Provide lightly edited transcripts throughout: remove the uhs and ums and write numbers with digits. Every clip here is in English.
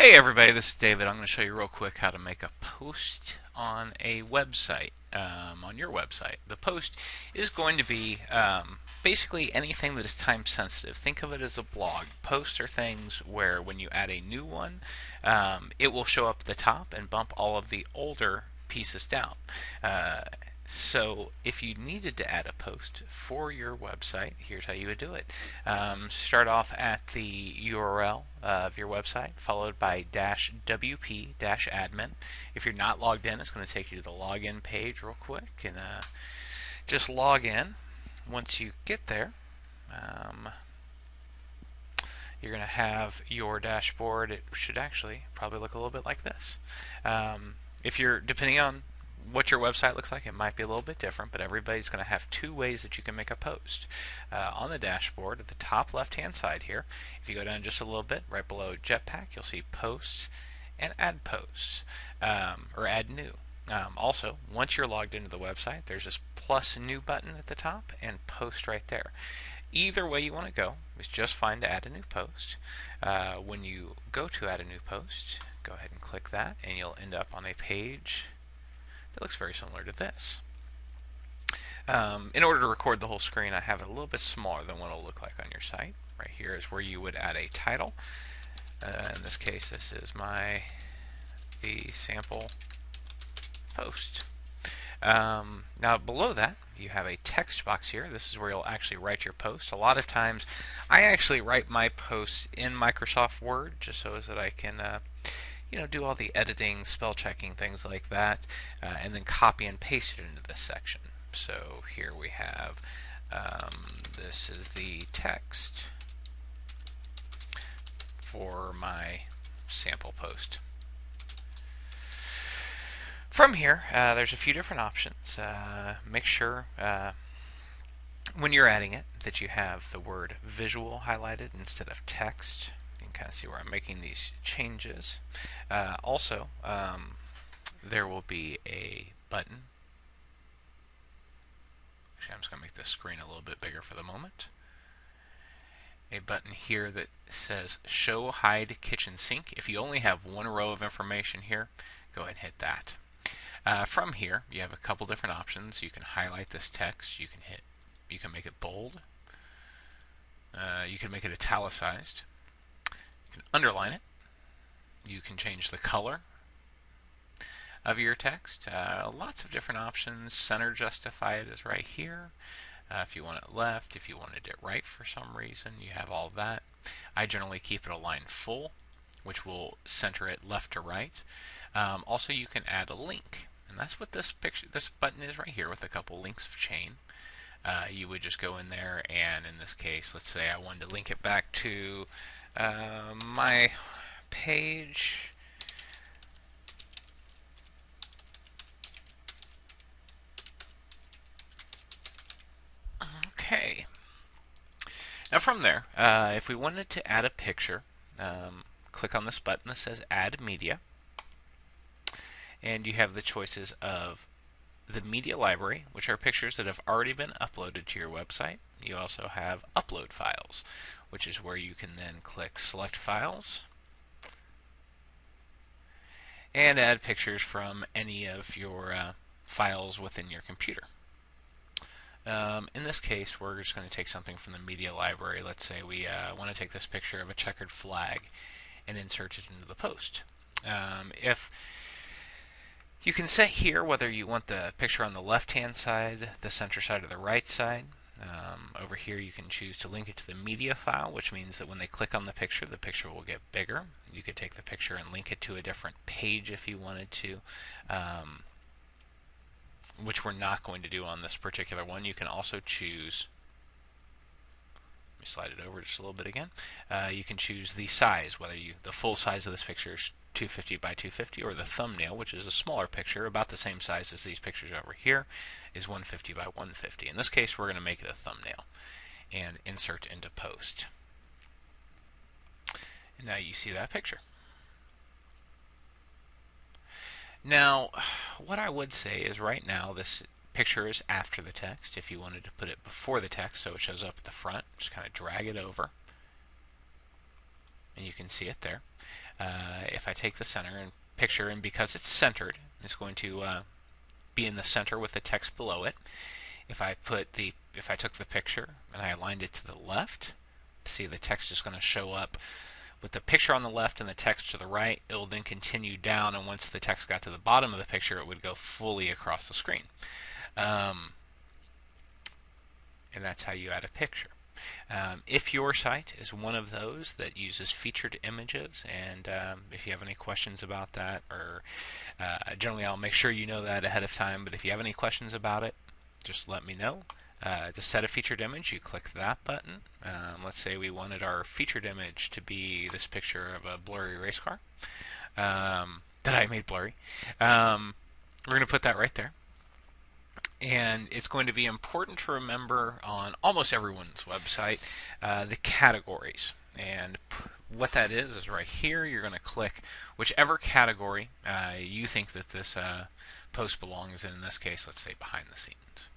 Hey everybody, this is David. I'm going to show you real quick how to make a post on a website, on your website. The post is going to be basically anything that is time sensitive. Think of it as a blog. Posts are things where when you add a new one, it will show up at the top and bump all of the older pieces down. So if you needed to add a post for your website, here's how you would do it. Start off at the URL of your website, followed by -wp-admin. If you're not logged in, it's going to take you to the login page real quick, and just log in. Once you get there, you're going to have your dashboard. It should actually probably look a little bit like this. If you're, depending on what your website looks like, it might be a little bit different, but everybody's going to have two ways that you can make a post. On the dashboard, at the top left-hand side here, if you go down just a little bit, right below Jetpack, you'll see Posts and Add Posts, or Add New. Also, once you're logged into the website, there's this plus new button at the top and Post right there. Either way you want to go is just fine to add a new post. When you go to add a new post, go ahead and click that, and you'll end up on a page that looks very similar to this. In order to record the whole screen, I have it a little bit smaller than what it'll look like on your site. Right here is where you would add a title. In this case, this is the sample post. Now below that, you have a text box here. This is where you'll actually write your post. A lot of times, I actually write my posts in Microsoft Word just so that I can do all the editing, spell checking, things like that, and then copy and paste it into this section. So here we have, this is the text for my sample post. From here, there's a few different options. Make sure when you're adding it that you have the word visual highlighted instead of text. Kind of see where I'm making these changes. Also, there will be a button. Actually, I'm just going to make this screen a little bit bigger for the moment. A button here that says Show Hide Kitchen Sink. If you only have one row of information here, go ahead and hit that. From here, you have a couple different options. You can highlight this text. You can make it bold. You can make it italicized. You can underline it. You can change the color of your text. Lots of different options. Center justify it is right here. If you want it left, if you wanted it right for some reason, you have all that. I generally keep it aligned full, which will center it left to right. Also, you can add a link, and that's what this button is right here with a couple links of chain. You would just go in there, and in this case, let's say I wanted to link it back to my page. Okay. Now from there, if we wanted to add a picture, click on this button that says Add Media, and you have the choices of the media library, which are pictures that have already been uploaded to your website. You also have upload files, which is where you can then click Select Files and add pictures from any of your files within your computer. In this case, we're just going to take something from the media library. Let's say we want to take this picture of a checkered flag and insert it into the post. If you can set here whether you want the picture on the left-hand side, the center side, or the right side. Over here you can choose to link it to the media file, which means that when they click on the picture will get bigger. You could take the picture and link it to a different page if you wanted to, which we're not going to do on this particular one. You can also choose, let me slide it over just a little bit again. You can choose the size, whether the full size of this picture is 250 by 250, or the thumbnail, which is a smaller picture, about the same size as these pictures over here, is 150 by 150. In this case, we're going to make it a thumbnail and insert into post. And now you see that picture. Now, what I would say is right now this picture is after the text. If you wanted to put it before the text so it shows up at the front, just kind of drag it over, and you can see it there. If I take the center and picture, and because it's centered, it's going to be in the center with the text below it. If I took the picture and I aligned it to the left, see the text is going to show up with the picture on the left and the text to the right. It will then continue down, and once the text got to the bottom of the picture, it would go fully across the screen. And that's how you add a picture. If your site is one of those that uses featured images, and if you have any questions about that, or generally I'll make sure you know that ahead of time, but if you have any questions about it, just let me know. To set a featured image, you click that button. Let's say we wanted our featured image to be this picture of a blurry race car that I made blurry. We're going to put that right there. And it's going to be important to remember on almost everyone's website the categories. And what that is right here. You're going to click whichever category you think that this post belongs in this case, let's say behind the scenes.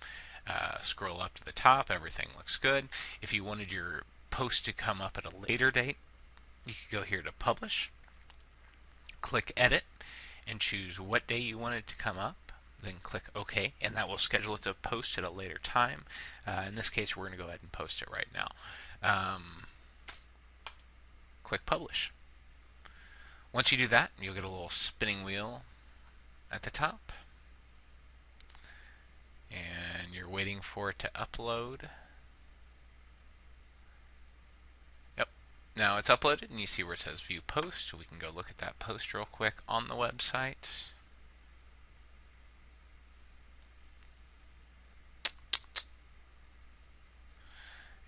Scroll up to the top, everything looks good. If you wanted your post to come up at a later date, you could go here to publish, click edit, and choose what day you want it to come up. Then click OK, and that will schedule it to post at a later time. In this case, we're going to go ahead and post it right now. Click Publish. Once you do that, you'll get a little spinning wheel at the top. And you're waiting for it to upload. Yep. Now it's uploaded, and you see where it says View Post. We can go look at that post real quick on the website.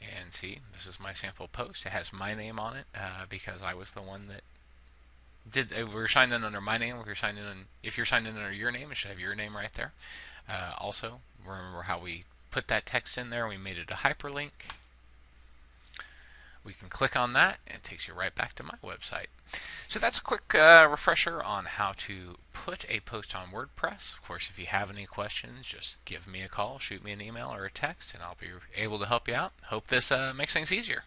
And see, this is my sample post. It has my name on it because I was the one that did. We're signed in under my name. If you're signed in under your name, it should have your name right there. Also, remember how we put that text in there. We made it a hyperlink. We can click on that, and it takes you right back to my website. So that's a quick refresher on how to put a post on WordPress. Of course, if you have any questions, just give me a call, shoot me an email or a text, and I'll be able to help you out. Hope this makes things easier.